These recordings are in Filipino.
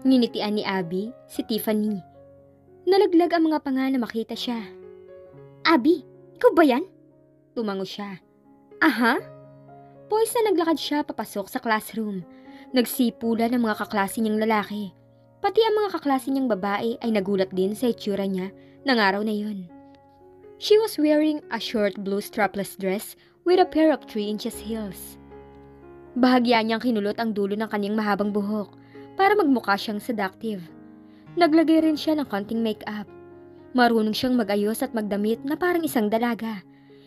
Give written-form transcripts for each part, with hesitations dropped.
Nginitian ni Abby si Tiffany. Nalaglag ang mga panga na makita siya. Abby, ikaw ba yan? Tumango siya. Aha? Poise na naglakad siya papasok sa classroom. Nagsipula ng mga kaklase niyang lalaki. Pati ang mga kaklase niyang babae ay nagulat din sa itsura niya ng araw na yun. She was wearing a short blue strapless dress with a pair of 3 inches heels. Bahagya niyang kinulot ang dulo ng kanyang mahabang buhok para magmukha siyang seductive. Naglagay rin siya ng konting make-up. Marunong siyang mag-ayos at magdamit na parang isang dalaga.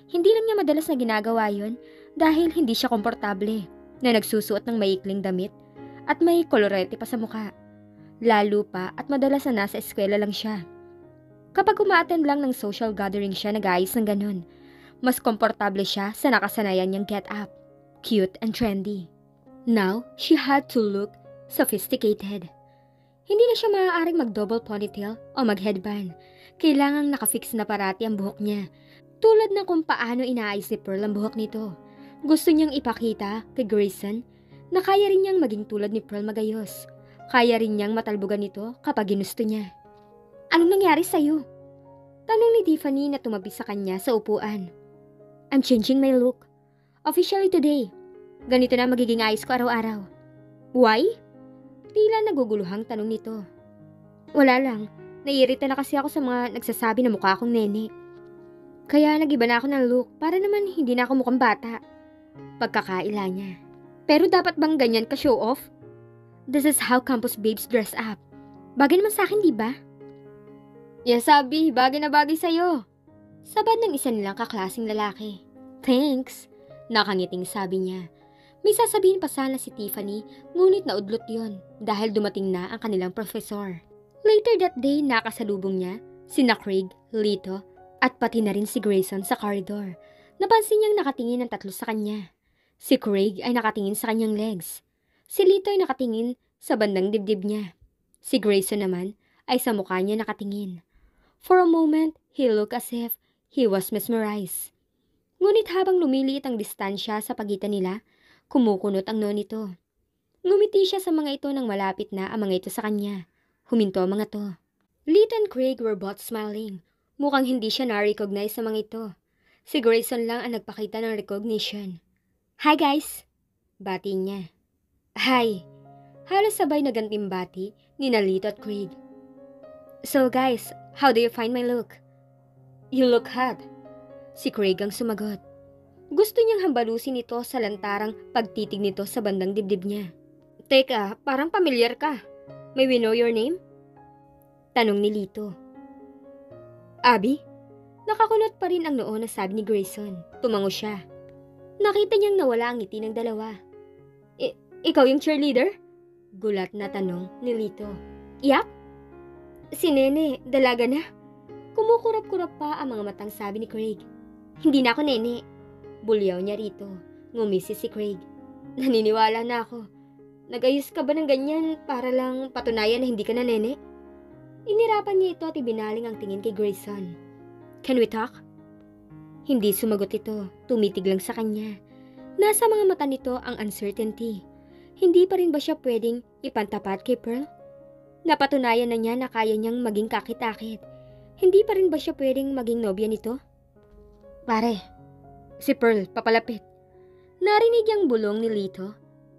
Hindi lang niya madalas na ginagawa yon dahil hindi siya komportable na nagsusuot ng maikling damit at may kolorete pa sa mukha. Lalo pa at madalas na nasa eskwela lang siya. Kapag umaattend lang ng social gathering siya nag-ayos ng ganun, mas komportable siya sa nakasanayan niyang get-up. Cute and trendy. Now, she had to look sophisticated. Hindi na siya maaaring mag-double ponytail o mag-headband. Kailangang nakafix na parati ang buhok niya. Tulad ng kung paano inaayos ni Pearl ang buhok nito. Gusto niyang ipakita kay Grayson na kaya rin niyang maging tulad ni Pearl magayos. Kaya rin niyang matalbogan nito kapag ginusto niya. Anong nangyari sa'yo? Tanong ni Tiffany na tumabi sa kanya sa upuan. I'm changing my look. Officially today. Ganito na magiging ayos ko araw-araw. Why? Tila naguguluhang tanong nito. Wala lang. Naiirita na kasi ako sa mga nagsasabi na mukha akong nene. Kaya nagiba na ako ng look para naman hindi na ako mukhang bata. Pagkakaila niya. Pero dapat bang ganyan ka show off? This is how campus babes dress up. Bagay naman sa akin, di ba? Yes, Abby. Bagay na bagay sa'yo. Sabad ng isa nilang kaklaseng lalaki. Thanks. Nakangiting sabi niya. May sasabihin pa sana si Tiffany, ngunit naudlot yon dahil dumating na ang kanilang professor. Later that day, nakasalubong niya sina Craig, Lito, at pati na rin si Grayson sa corridor. Napansin niyang nakatingin ng tatlo sa kanya. Si Craig ay nakatingin sa kanyang legs. Si Lito ay nakatingin sa bandang dibdib niya. Si Grayson naman ay sa mukha niya nakatingin. For a moment, he looked as if he was mesmerized. Ngunit habang lumiliit ang distansya sa pagitan nila, kumukunot ang noo nito. Ngumiti siya sa mga ito nang malapit na ang mga ito sa kanya. Huminto ang mga to. Lito and Craig were both smiling. Mukhang hindi siya na-recognize sa mga ito. Si Grayson lang ang nagpakita ng recognition. Hi guys! Bati niya. Hi! Halos sabay na gantimbati ni Lito at Craig. So guys, how do you find my look? You look hot. Si Craig ang sumagot. Gusto niyang hambalusin ito sa lantarang pagtitig nito sa bandang dibdib niya. Teka, parang pamilyar ka. May we know your name? Tanong ni Lito. Abby? Nakakunot pa rin ang noo na sabi ni Grayson. Tumango siya. Nakita niyang nawala ang ngiti ng dalawa. Ikaw yung cheerleader? Gulat na tanong ni Lito. Yap? Si Nene, dalaga na. Kumukurap-kurap pa ang mga matang sabi ni Craig. Hindi na ako nene. Bulyaw niya rito. Ngumisi si Craig. Naniniwala na ako. Nag-ayos ka ba ng ganyan para lang patunayan na hindi ka na nene? Inirapan niya ito at ibinaling ang tingin kay Grayson. Can we talk? Hindi sumagot ito. Tumitig lang sa kanya. Nasa mga mata nito ang uncertainty. Hindi pa rin ba siya pwedeng ipantapat kay Pearl? Napatunayan na niya na kaya niyang maging kakit-akit. Hindi pa rin ba siya pwedeng maging nobya nito? Pare, si Pearl, papalapit. Narinig ang bulong ni Lito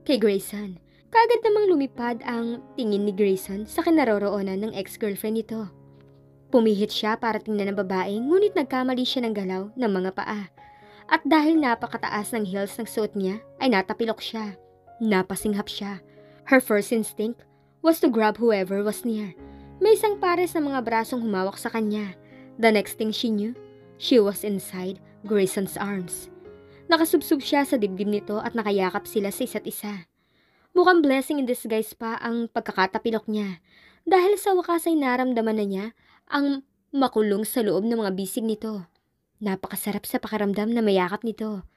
kay Grayson. Kaagad namang lumipad ang tingin ni Grayson sa kinaroroonan ng ex-girlfriend nito. Pumihit siya para tingnan ng babae, ngunit nagkamali siya ng galaw ng mga paa. At dahil napakataas ng heels ng suot niya, ay natapilok siya. Napasinghap siya. Her first instinct was to grab whoever was near. May isang pares ng mga brasong humawak sa kanya. The next thing she knew, she was inside Grayson's arms. Nakasubsob siya sa dibdib nito at nakayakap sila sa isa't isa. Mukhang blessing in disguise pa ang pagkakatapilok niya dahil sa wakas ay naramdaman na niya ang makulong sa loob ng mga bisig nito. Napakasarap sa pakiramdam na mayakap nito.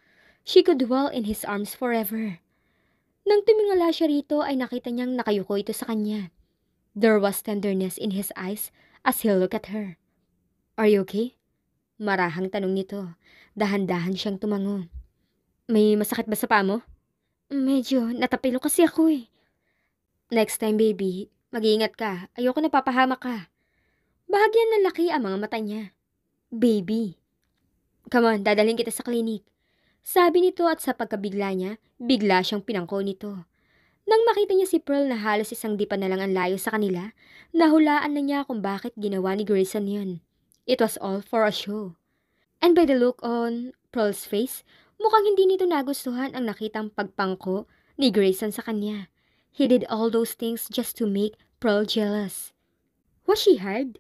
She could dwell in his arms forever. Nang tumingala siya rito ay nakita niyang nakayuko ito sa kanya. There was tenderness in his eyes as he looked at her. Are you okay? Marahang tanong nito. Dahan-dahan siyang tumango. May masakit ba sa paa mo? Medyo natapilo kasi ako eh. Next time baby, Mag-iingat ka. Ayoko na papahamak ka. Bahagyan ng laki ang mga mata niya. Baby. Come on, dadalhin kita sa klinik. Sabi nito at sa pagkabigla niya, bigla siyang pinangko nito. Nang makita niya si Pearl na halos isang dipa na lang ang layo sa kanila, nahulaan na niya kung bakit ginawa ni Grayson yun. It was all for a show. And by the look on Pearl's face, mukhang hindi nito nagustuhan ang nakitang pagpangko ni Grayson sa kanya. He did all those things just to make Pearl jealous. Was she hard?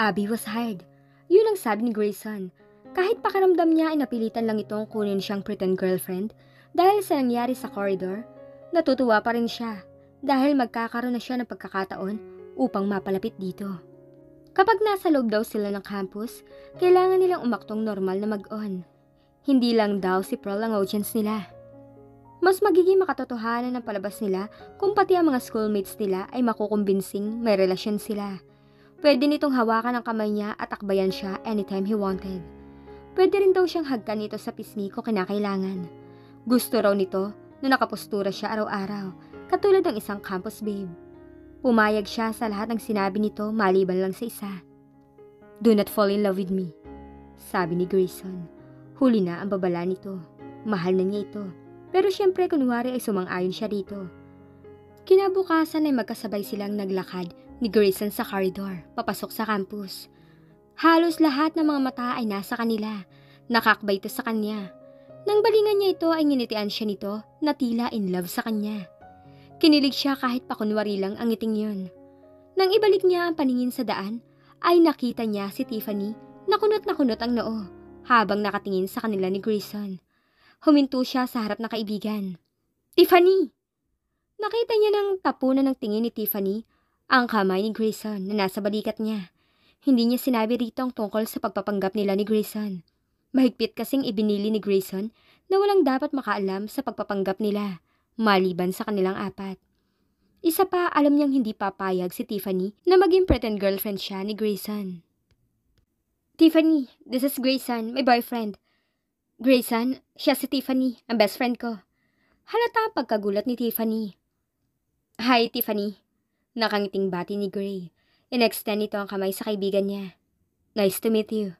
Abby was hard. Yun ang sabi ni Grayson. Kahit pakaramdam niya ay napilitan lang itong kunin siyang pretend girlfriend dahil sa nangyari sa corridor, natutuwa pa rin siya dahil magkakaroon na siya ng pagkakataon upang mapalapit dito. Kapag nasa loob daw sila ng campus, kailangan nilang umaktong normal na mag-on. Hindi lang daw si Pearl ang audience nila. Mas magiging makatotohanan ng palabas nila kung pati ang mga schoolmates nila ay makukumbinsing may relasyon sila. Pwede nitong hawakan ang kamay niya at akbayan siya anytime he wanted. Pwede rin daw siyang hagkan nito sa pisngi kung kinakailangan. Gusto raw nito na nakapostura siya araw-araw, katulad ng isang campus babe. Pumayag siya sa lahat ng sinabi nito maliban lang sa isa. Do not fall in love with me, sabi ni Grayson. Huli na ang babala nito. Mahal na niya ito. Pero syempre kunwari ay sumang-ayon siya dito. Kinabukasan ay magkasabay silang naglakad ni Grayson sa corridor, papasok sa campus. Halos lahat ng mga mata ay nasa kanila. Nakakbay ito sa kanya. Nang balingan niya ito ay nginitian siya nito na tila in love sa kanya. Kinilig siya kahit pakunwari lang ang ngiting yun. Nang ibalik niya ang paningin sa daan, ay nakita niya si Tiffany na kunot ang noo habang nakatingin sa kanila ni Grayson. Huminto siya sa harap ng kaibigan. Tiffany! Nakita niya ng tapunan ng tingin ni Tiffany ang kamay ni Grayson na nasa balikat niya. Hindi niya sinabi rito ang tungkol sa pagpapanggap nila ni Grayson. Mahigpit kasing ibinili ni Grayson na walang dapat makaalam sa pagpapanggap nila, maliban sa kanilang apat. Isa pa, alam niyang hindi papayag si Tiffany na maging pretend girlfriend siya ni Grayson. Tiffany, this is Grayson, my boyfriend. Grayson, siya si Tiffany, ang best friend ko. Halata ang pagkagulat ni Tiffany. Hi, Tiffany. Nakangiting bati ni Gray. In-extend nito ang kamay sa kaibigan niya. Nice to meet you.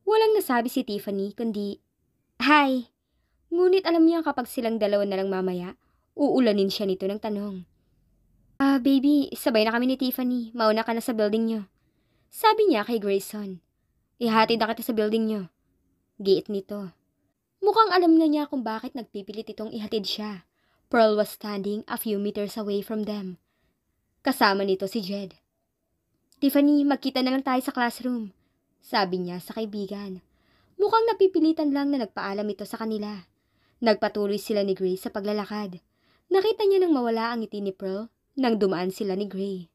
Walang nasabi si Tiffany kundi, Hi. Ngunit alam niya kapag silang dalawa na lang mamaya, uulanin siya nito ng tanong. Baby, sabay na kami ni Tiffany. Mauna ka na sa building niyo. Sabi niya kay Grayson. Ihatid na kita sa building niyo. Giit nito. Mukhang alam na niya kung bakit nagpipilit itong ihatid siya. Pearl was standing a few meters away from them. Kasama nito si Jed. Tiffany, magkita na lang tayo sa classroom, sabi niya sa kaibigan. Mukhang napipilitan lang na nagpaalam ito sa kanila. Nagpatuloy sila ni Gray sa paglalakad. Nakita niya nang mawala ang ngiti ni Pearl nang dumaan sila ni Gray.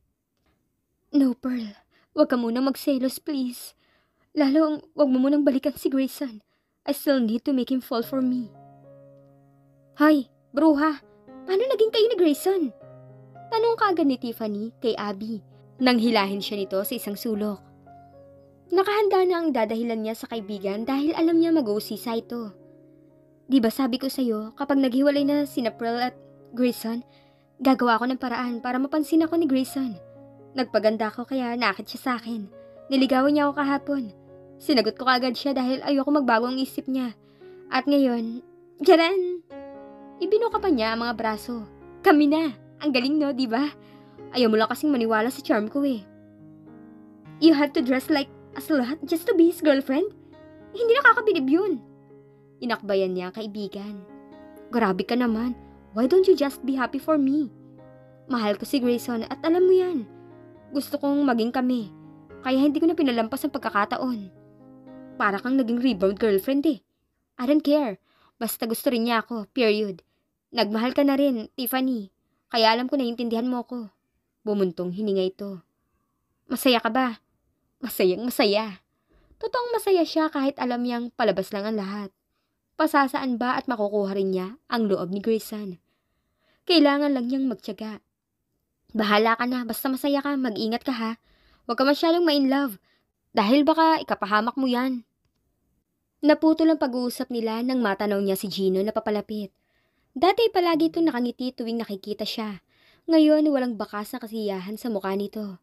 No, Pearl. Huwag ka munang magselos, please. Lalong, huwag mo munang balikan si Grayson. I still need to make him fall for me. Hay, bruha. Paano naging kayo ni Grayson? Tanong kaagad ni Tiffany kay Abby nang hilahin siya nito sa isang sulok. Nakahanda na ang dadahilan niya sa kaibigan dahil alam niya mag-uusisa ito. Di ba sabi ko sa'yo, kapag naghiwalay na sina Pearl at Grayson, gagawa ko ng paraan para mapansin ako ni Grayson. Nagpaganda ko kaya naakit siya sa akin. Niligawan niya ako kahapon. Sinagot ko kaagad siya dahil ayoko magbago ang isip niya. At ngayon, tiyaran! Ibinuka pa niya ang mga braso. Kami na! Ang galing no, di ba? Ayaw mo lang kasing maniwala sa charm ko eh. You have to dress like a slut just to be his girlfriend? Hindi nakakabilib yun. Inakbayan niya ang kaibigan. Grabe ka naman. Why don't you just be happy for me? Mahal ko si Grayson at alam mo yan. Gusto kong maging kami. Kaya hindi ko na pinalampas ang pagkakataon. Para kang naging rebound girlfriend eh. I don't care. Basta gusto rin niya ako, period. Nagmahal ka na rin, Tiffany. Kaya alam ko na intindihan mo ko. Bumuntong hininga ito. Masaya ka ba? Masayang masaya. Totoong masaya siya kahit alam niyang palabas lang ang lahat. Pasasaan ba at makukuha rin niya ang loob ni Grayson? Kailangan lang niyang magtiyaga. Bahala ka na, basta masaya ka, mag-ingat ka ha. Huwag ka masyadong ma-in love. Dahil baka ikapahamak mo yan. Naputol ang pag-uusap nila nang matanaw niya si Gino na papalapit. Dati palagi itong nakangiti tuwing nakikita siya. Ngayon, walang bakas na kasiyahan sa mukha nito.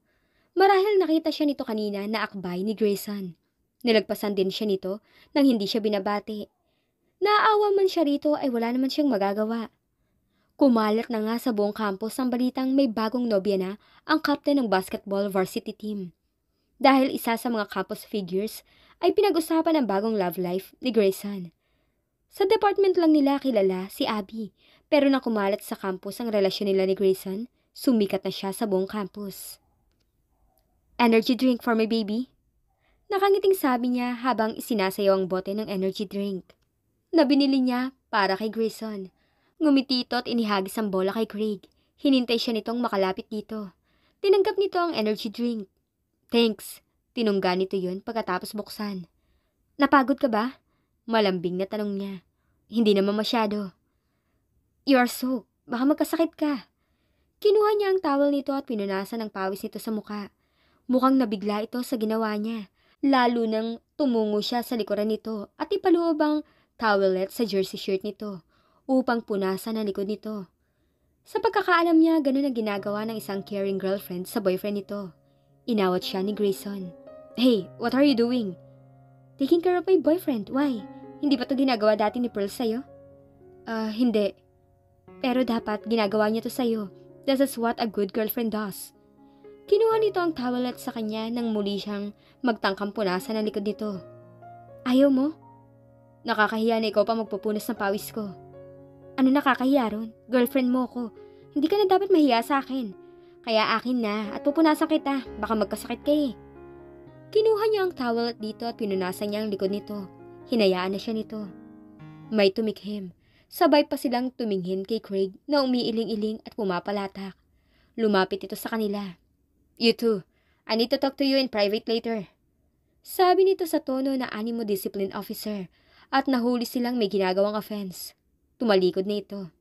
Marahil nakita siya nito kanina na akbay ni Grayson. Nilagpasan din siya nito nang hindi siya binabati. Naaawa man siya rito ay wala naman siyang magagawa. Kumalat na nga sa buong campus ang balitang may bagong nobya na ang captain ng basketball varsity team. Dahil isa sa mga campus figures ay pinag-usapan ang bagong love life ni Grayson. Sa department lang nila kilala si Abby, pero nang kumalat sa campus ang relasyon nila ni Grayson, sumikat na siya sa buong campus. Energy drink for my baby? Nakangiting sabi niya habang isinasayaw ang bote ng energy drink. Na binili niya para kay Grayson. Ngumiti ito at inihagis ang bola kay Craig. Hinintay siya nitong makalapit dito. Tinanggap nito ang energy drink. Thanks. Tinungga nito yun pagkatapos buksan. Napagod ka ba? Malambing na tanong niya. Hindi naman masyado. You are so. Baka magkasakit ka. Kinuha niya ang towel nito at pinunasan ang pawis nito sa muka. Mukhang nabigla ito sa ginawa niya. Lalo nang tumungo siya sa likuran nito at ipaloob ang towelette sa jersey shirt nito upang punasan ang likod nito. Sa pagkakaalam niya, ganun ang ginagawa ng isang caring girlfriend sa boyfriend nito. Inawat siya ni Grayson. Hey, what are you doing? Taking care of my boyfriend. Why? Hindi ba ito ginagawa dati ni Pearl sa'yo? Hindi. Pero dapat ginagawa niya to sa'yo. This is what a good girlfriend does. Kinuha nito ang towelette sa kanya nang muli siyang magtangkang punasan ang likod nito. Ayaw mo? Nakakahiya na ikaw pa magpupunas ng pawis ko. Ano nakakahiya ron? Girlfriend mo ko. Hindi ka na dapat mahiya sa akin. Kaya akin na at pupunasan kita. Baka magkasakit ka eh. Kinuha niya ang towelette dito at pinunasan niya ang likod nito. Hinayaan na siya nito. May tumikhim. Sabay pa silang tumingin kay Craig na umiiling-iling at pumapalatak. Lumapit ito sa kanila. You two, I need to talk to you in private later. Sabi nito sa tono na animo discipline officer at nahuli silang may ginagawang offense. Tumalikod na ito.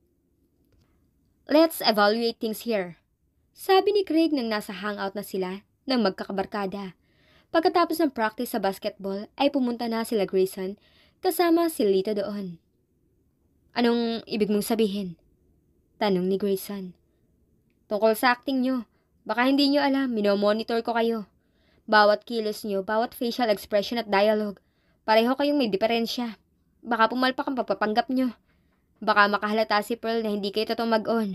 Let's evaluate things here. Sabi ni Craig nang nasa hangout na sila ng magkakabarkada. Pagkatapos ng practice sa basketball ay pumunta na sila Grayson kasama si Lito doon. Anong ibig mong sabihin? Tanong ni Grayson. Tungkol sa acting nyo. Baka hindi nyo alam, minomonitor ko kayo. Bawat kilos nyo, bawat facial expression at dialogue, pareho kayong may diferensya. Baka pumalpak ang papapanggap nyo. Baka makahalata si Pearl na hindi kayo totoong mag-on.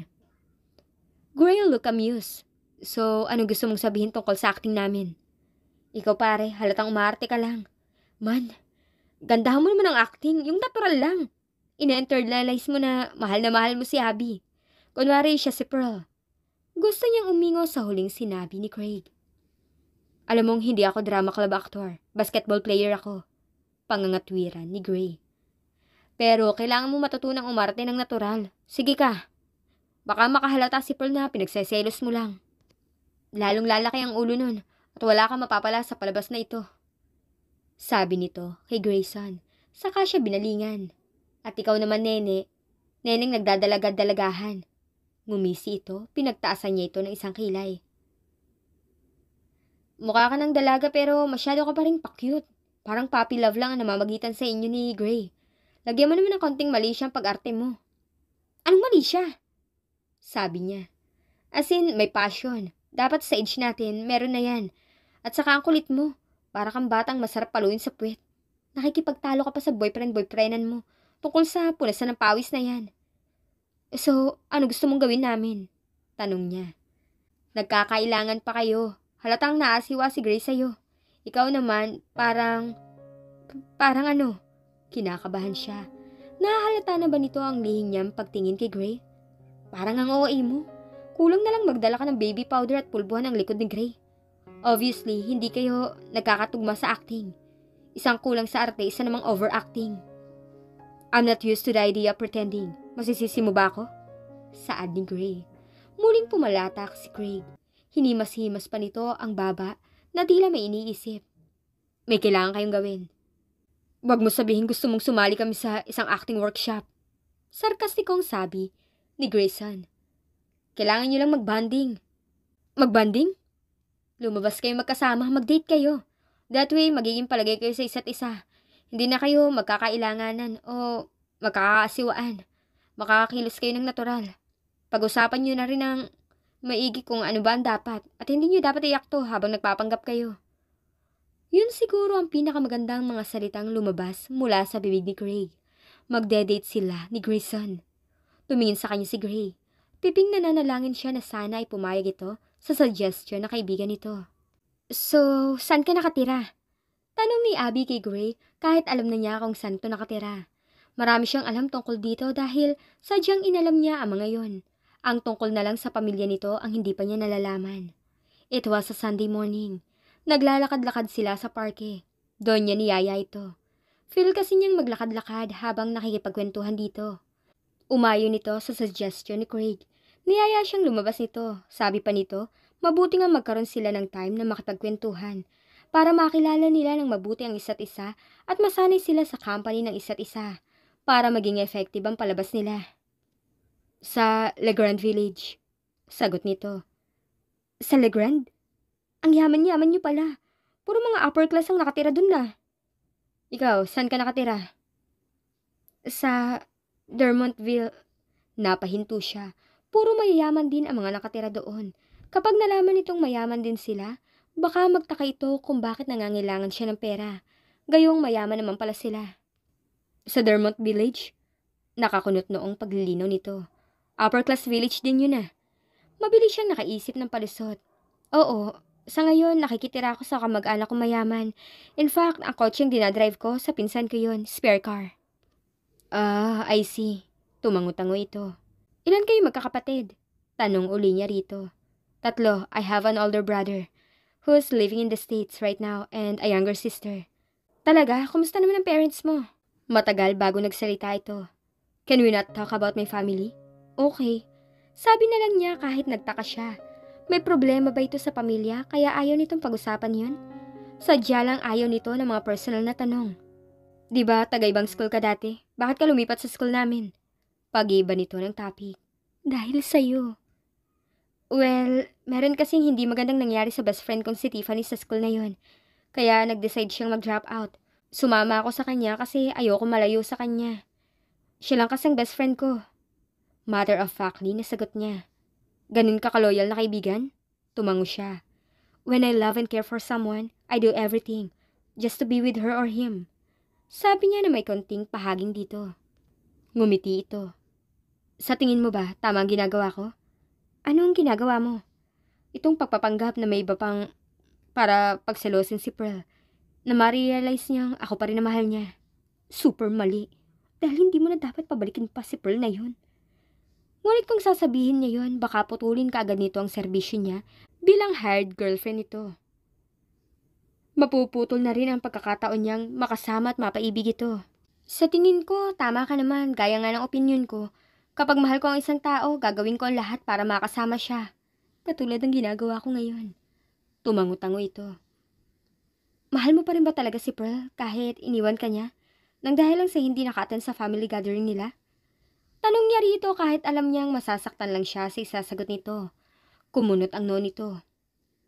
Gray look amused. So, anong gusto mong sabihin tungkol sa acting namin? Ikaw pare, halatang umaarte ka lang. Man, gandahan mo naman ang acting, yung natural lang. Ina-internalize mo na mahal mo si Abby. Kunwari siya si Pearl. Gusto niyang umingaw sa huling sinabi ni Craig. Alam mong hindi ako drama club actor. Basketball player ako. Pangangatwiran ni Gray. Pero kailangan mo matutunang umarte ng natural. Sige ka. Baka makahalata si Pearl na pinagseselos mo lang. Lalong lalaki ang ulo nun at wala kang mapapala sa palabas na ito. Sabi nito kay Grayson. Saka siya binalingan. At ikaw naman neneng nagdadalaga-dalagahan. Ngumisi ito, pinagtaasan niya ito ng isang kilay. Mukha ka ng dalaga pero masyado ka pa rin pa-cute. Parang puppy love lang ang namamagitan sa inyo ni Gray. Lagyan mo naman ng konting mali siyang pag-arte mo. Anong mali siya? Sabi niya. As in, may passion. Dapat sa age natin, meron na yan. At saka ang kulit mo. Para kang batang masarap paluin sa puwet. Nakikipagtalo ka pa sa boyfriend-boyfriendan mo. Tungkol sa punasan ng pawis na yan. So, ano gusto mong gawin namin? Tanong niya. Nagkakailangan pa kayo. Halatang naasiwa si Gray sa'yo. Ikaw naman, parang ano? Kinakabahan siya. Nahahalata na ba nito ang lihing niyang pagtingin kay Gray? Parang ang OA mo. Kulang na lang magdala ka ng baby powder at pulbuhan ang likod ni Gray. Obviously, hindi kayo nagkakatugma sa acting. Isang kulang sa arte, isa namang overacting. I'm not used to the idea of pretending. Masisisi mo ba ako? Saad ni Gray. Muling pumalatak si Craig. Hinimas-himas pa nito ang baba na tila may iniisip. May kailangan kayong gawin. Huwag mo sabihin gusto mong sumali kami sa isang acting workshop. Sarkastikong sabi ni Grayson. Kailangan nyo lang mag-bonding. Mag-bonding? Lumabas kayo magkasama, mag-date kayo. That way, magiging palagay kayo sa isa't isa. Hindi na kayo magkakailanganan o magkakaasiwaan. Makakakilos kayo ng natural. Pag-usapan nyo na rin ang Maigi kung ano ba ang dapat at hindi niyo dapat iakto habang nagpapanggap kayo. Yun siguro ang pinakamagandang mga salitang lumabas mula sa bibig ni Craig. Magde-date sila ni Grayson. Tumingin sa kanya si Gray. Piping nananalangin siya na sana ay pumayag ito sa suggestion na kaibigan nito. So, saan ka nakatira? Tanong ni Abby kay Gray kahit alam na niya kung saan to nakatira. Marami siyang alam tungkol dito dahil sadyang inalam niya ang mga yon. Ang tungkol na lang sa pamilya nito ang hindi pa niya nalalaman. It was a Sunday morning. Naglalakad-lakad sila sa parke. Doon niya niyaya ito. Feel kasi niyang maglakad-lakad habang nakikipagkwentuhan dito. Umayo nito sa suggestion ni Craig. Niyaya siyang lumabas nito. Sabi pa nito, mabuti nga magkaroon sila ng time na makipagkwentuhan para makilala nila ng mabuti ang isa't isa at masanay sila sa company ng isa't isa para maging effective ang palabas nila. Sa Legrand Village, sagot nito. Sa Legrand? Ang yaman-yaman niyo pala. Puro mga upper class ang nakatira dun na. Ikaw, saan ka nakatira? Sa Dermontville. Napahinto siya. Puro mayayaman din ang mga nakatira doon. Kapag nalaman nitong mayaman din sila, baka magtaka ito kung bakit nangangailangan siya ng pera. Gayong mayaman naman pala sila. Sa Dermont Village? Nakakunot noong paglilinaw nito. Upper class village din yun ah. Mabilis siyang nakaisip ng palusot. Oo, sa ngayon nakikitira ako sa kamag-anak kong mayaman. In fact, ang kotseng dinadrive ko sa pinsan ko yun, spare car. I see. Tumango-tango ito. Ilan kayo magkakapatid? Tanong uli niya rito. 3, I have an older brother who's living in the States right now and a younger sister. Talaga? Kumusta naman ang parents mo? Matagal bago nagsalita ito. Can we not talk about my family? Okay. Sabi na lang niya kahit nagtaka siya. May problema ba ito sa pamilya kaya ayaw nitong pag-usapan yun? Sadya lang ayaw nito ng mga personal na tanong. Diba taga-ibang school ka dati? Bakit ka lumipat sa school namin? Pag-iba nito ng topic. Dahil sa'yo. Well, meron kasing hindi magandang nangyari sa best friend kong si Tiffany sa school na yon. Kaya nag-decide siyang mag-drop out. Sumama ako sa kanya kasi ayoko malayo sa kanya. Siya lang kasing best friend ko. Matter of factly na sagot niya. Ganun ka kaloyal na kaibigan? Tumango siya. When I love and care for someone, I do everything just to be with her or him. Sabi niya na may konting pahaging dito. Ngumiti ito. Sa tingin mo ba, tama ang ginagawa ko? Ano ang ginagawa mo? Itong pagpapanggap na may iba pang para pagselosin si Pearl na ma-realize niyang ako pa rin na mahal niya. Super mali. Dahil hindi mo na dapat pabalikin pa si Pearl na yun. Ngunit kung sasabihin niya yun, baka putulin ka agad nito ang serbisyo niya bilang hired girlfriend nito. Mapuputol na rin ang pagkakataon niyang makasama at mapaibig ito. Sa tingin ko, tama ka naman, gaya nga ng opinion ko. Kapag mahal ko ang isang tao, gagawin ko ang lahat para makasama siya. Katulad ng ginagawa ko ngayon. Tumango-tango ito. Mahal mo pa rin ba talaga si Pearl kahit iniwan ka niya? Nang dahil lang sa hindi naka-attend sa family gathering nila? Tanong niya rito kahit alam niyang masasaktan lang siya sa isasagot nito. Kumunot ang no nito.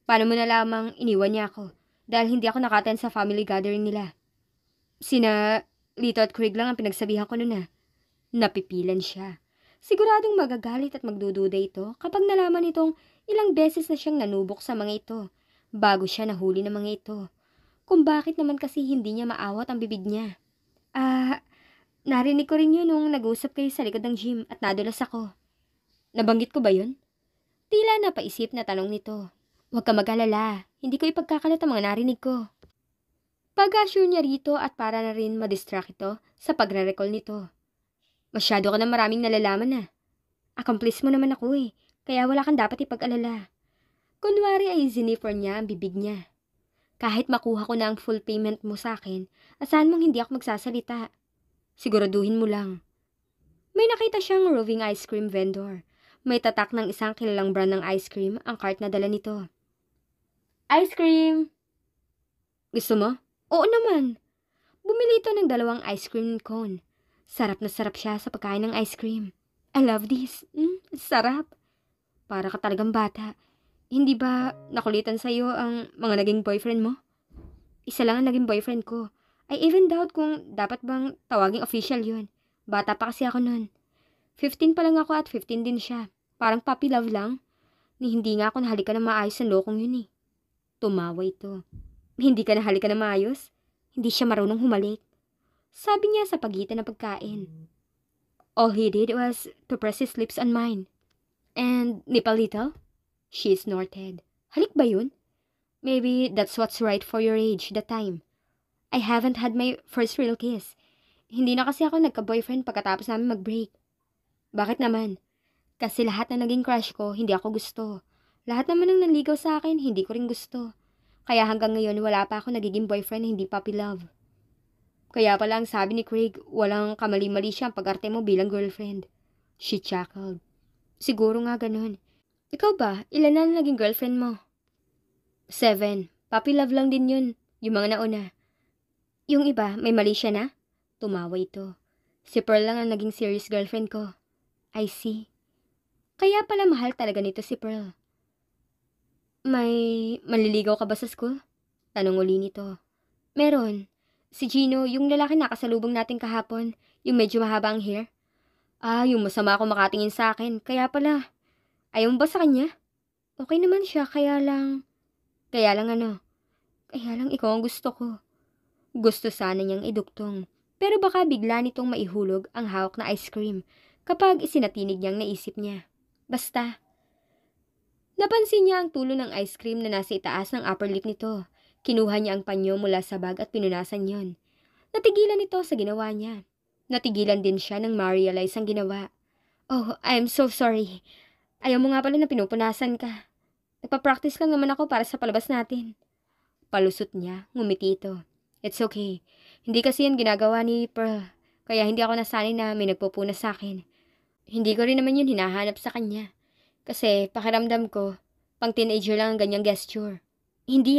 Paano mo na lamang iniwan niya ako? Dahil hindi ako naka-attend sa family gathering nila. Sina Lito at Craig lang ang pinagsabihan ko noon na. Napipilan siya. Siguradong magagalit at magdududa ito kapag nalaman itong ilang beses na siyang nanubok sa mga ito bago siya nahuli ng mga ito. Kung bakit naman kasi hindi niya maawat ang bibig niya. Narinig ko rin yun nung nag-usap kayo sa likod ng gym at nadulas ako. Nabanggit ko ba yun? Tila napaisip na tanong nito. Huwag ka mag-alala, hindi ko ipagkakalat ang mga narinig ko. Pag-assure niya rito at para na rin madistract ito sa pagre-recall nito. Masyado ka na maraming nalalaman na. Accomplice mo naman ako kaya wala kang dapat ipag-alala. Kunwari ay ziniper niya ang bibig niya. Kahit makuha ko na ang full payment mo sa akin, asahan mong hindi ako magsasalita. Siguraduhin mo lang. May nakita siyang roving ice cream vendor. May tatak ng isang kilalang brand ng ice cream ang cart na dala nito. Ice cream! Gusto mo? Oo naman. Bumili ito ng 2 ice cream cone. Sarap na sarap siya sa pagkain ng ice cream. I love this. Sarap. Para ka talagang bata. Hindi ba nakulitan sa'yo ang mga naging boyfriend mo? Isa lang ang naging boyfriend ko. I even doubt kung dapat bang tawaging official yun. Bata pa kasi ako nun. 15 pa lang ako at 15 din siya. Parang puppy love lang. Ni hindi nga ako nahalikan ng maayos ng lokong yun eh. Tumawa ito. Hindi ka nahalikan ng maayos? Hindi siya marunong humalik. Sabi niya sa pagitan ng pagkain. All he did was to press his lips on mine. And nip a little? She snorted. Halik ba yun? Maybe that's what's right for your age that time. I haven't had my first real kiss. Hindi na kasi ako nagka-boyfriend pagkatapos namin mag-break. Bakit naman? Kasi lahat na naging crush ko, hindi ako gusto. Lahat naman ng nanligaw sa akin, hindi ko rin gusto. Kaya hanggang ngayon, wala pa ako nagiging boyfriend, hindi puppy love. Kaya pala ang sabi ni Craig, walang kamali-mali siya ang pag-arte mo bilang girlfriend. She chuckled. Siguro nga ganun. Ikaw ba, ilan na naging girlfriend mo? 7. Puppy love lang din yun, yung mga nauna. Yung iba, may mali siya na? Tumawa ito. Si Pearl lang ang naging serious girlfriend ko. I see. Kaya pala mahal talaga nito si Pearl. May manliligaw ka ba sa school? Tanong uli nito. Meron. Si Gino, yung lalaki nakasalubong natin kahapon, yung medyo mahaba ang hair. Yung masama ako makatingin sa akin, kaya pala. Ayaw mo ba sa kanya? Okay naman siya, kaya lang ano? Kaya lang ikaw ang gusto ko. Gusto sana niyang iduktong. Pero baka bigla nitong maihulog ang hawak na ice cream kapag isinatinig niyang naisip niya. Basta. Napansin niya ang tulo ng ice cream na nasa itaas ng upper lip nito. Kinuha niya ang panyo mula sa bag at pinunasan yon. Natigilan ito sa ginawa niya. Natigilan din siya nang ma-realize ang ginawa. Oh, I'm so sorry. Ayaw mo nga pala na pinupunasan ka. Nagpa-practice lang naman ako para sa palabas natin. Palusot niya, ngumiti ito. It's okay. Hindi kasi yan ginagawa ni Pearl. Kaya hindi ako nasanay na may nagpupunas sa akin. Hindi ko rin naman yun hinahanap sa kanya. Kasi pakiramdam ko, pang teenager lang ang ganyang gesture. Hindi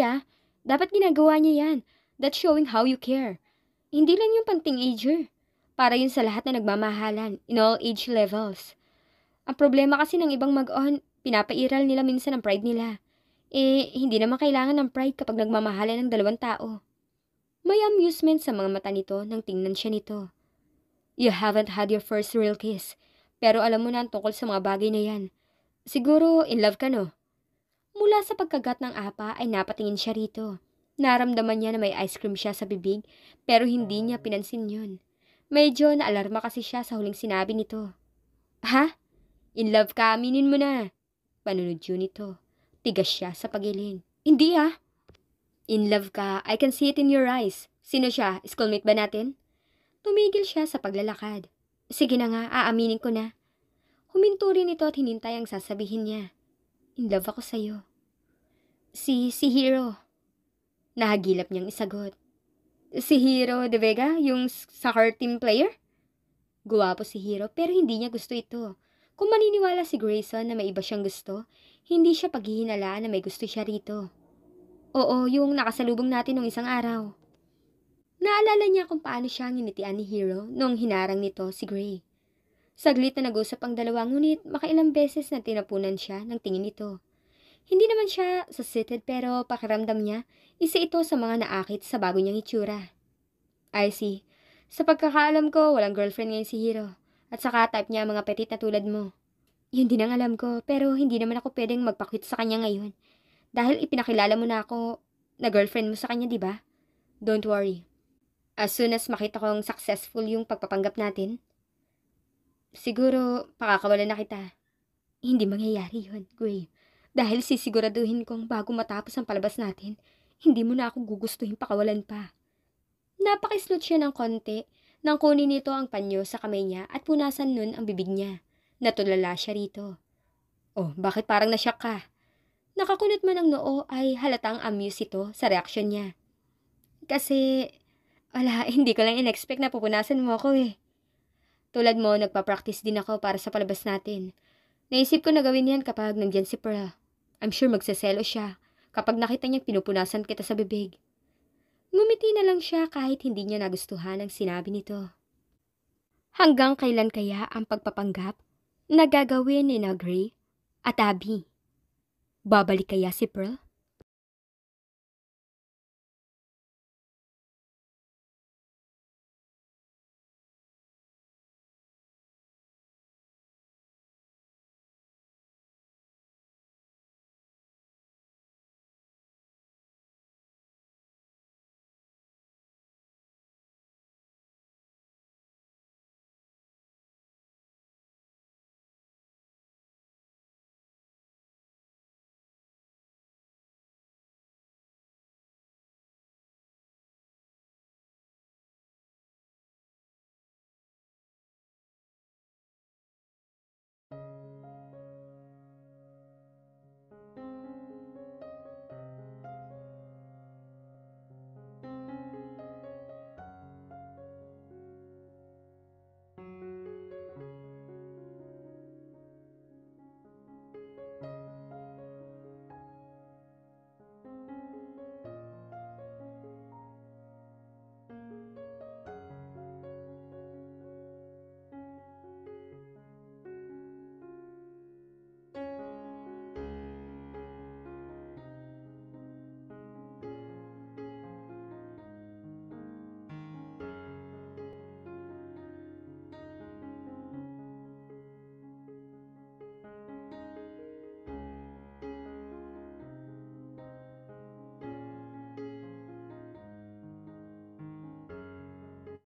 dapat ginagawa niya yan. That's showing how you care. Hindi lang yung pang teenager. Para yun sa lahat na nagmamahalan, in all age levels. Ang problema kasi ng ibang mag-on, pinapairal nila minsan ang pride nila. Hindi naman kailangan ng pride kapag nagmamahalan ng dalawang tao. May amusement sa mga mata nito nang tingnan siya nito. You haven't had your first real kiss, pero alam mo na ang tungkol sa mga bagay na yan. Siguro in love ka no? Mula sa pagkagat ng apa ay napatingin siya rito. Naramdaman niya na may ice cream siya sa bibig, pero hindi niya pinansin yun. Medyo naalarma kasi siya sa huling sinabi nito. Ha? In love ka, aminin mo na. Panunod yun nito. Tigas siya sa pagiling. Hindi In love ka, I can see it in your eyes. Sino siya? Schoolmate ba natin? Tumigil siya sa paglalakad. Sige na nga, aaminin ko na. Huminto rin ito at hinintay ang sasabihin niya. In love ako sa'yo. Si Hiro. Nahagilap niyang isagot. Si Hiro de Vega, yung soccer team player? Guwapo si Hiro pero hindi niya gusto ito. Kung maniniwala si Grayson na may iba siyang gusto, hindi siya paghihinalaan na may gusto siya rito. Oo, yung nakasalubong natin nung isang araw. Naalala niya kung paano siya nginitian ni Hiro nung hinarang nito si Gray. Saglit na nag-usap ang dalawa ngunit makailang beses na tinapunan siya ng tingin nito. Hindi naman siya sasited pero pakiramdam niya, isa ito sa mga naakit sa bago niyang itsura. I see. Sa pagkakaalam ko, walang girlfriend ngayon si Hiro. At saka type niya mga petit na tulad mo. Yun din ang alam ko pero hindi naman ako pwedeng magpakwit sa kanya ngayon. Dahil ipinakilala mo na ako na girlfriend mo sa kanya, di ba? Don't worry. As soon as makita kong successful yung pagpapanggap natin, siguro pakakawalan na kita. Hindi mangyayari yun, Gray. Dahil sisiguraduhin kong bago matapos ang palabas natin, hindi mo na ako gugustuhin pakawalan pa. Napakislot siya ng konti nang kunin nito ang panyo sa kamay niya at punasan nun ang bibig niya. Natulala siya rito. Oh, bakit parang nasyak ka? Nakakunot man ang noo ay halatang amuse ito sa reaksyon niya. Kasi, hindi ko lang in-expect na pupunasan mo ako eh. Tulad mo, nagpa-practice din ako para sa palabas natin. Naisip ko na gawin yan kapag nandyan si Pearl. I'm sure magsaselo siya kapag nakita niyang pinupunasan kita sa bibig. Ngumiti na lang siya kahit hindi niya nagustuhan ang sinabi nito. Hanggang kailan kaya ang pagpapanggap na gagawin ni Gray at Abby? Babalik kaya si Pearl?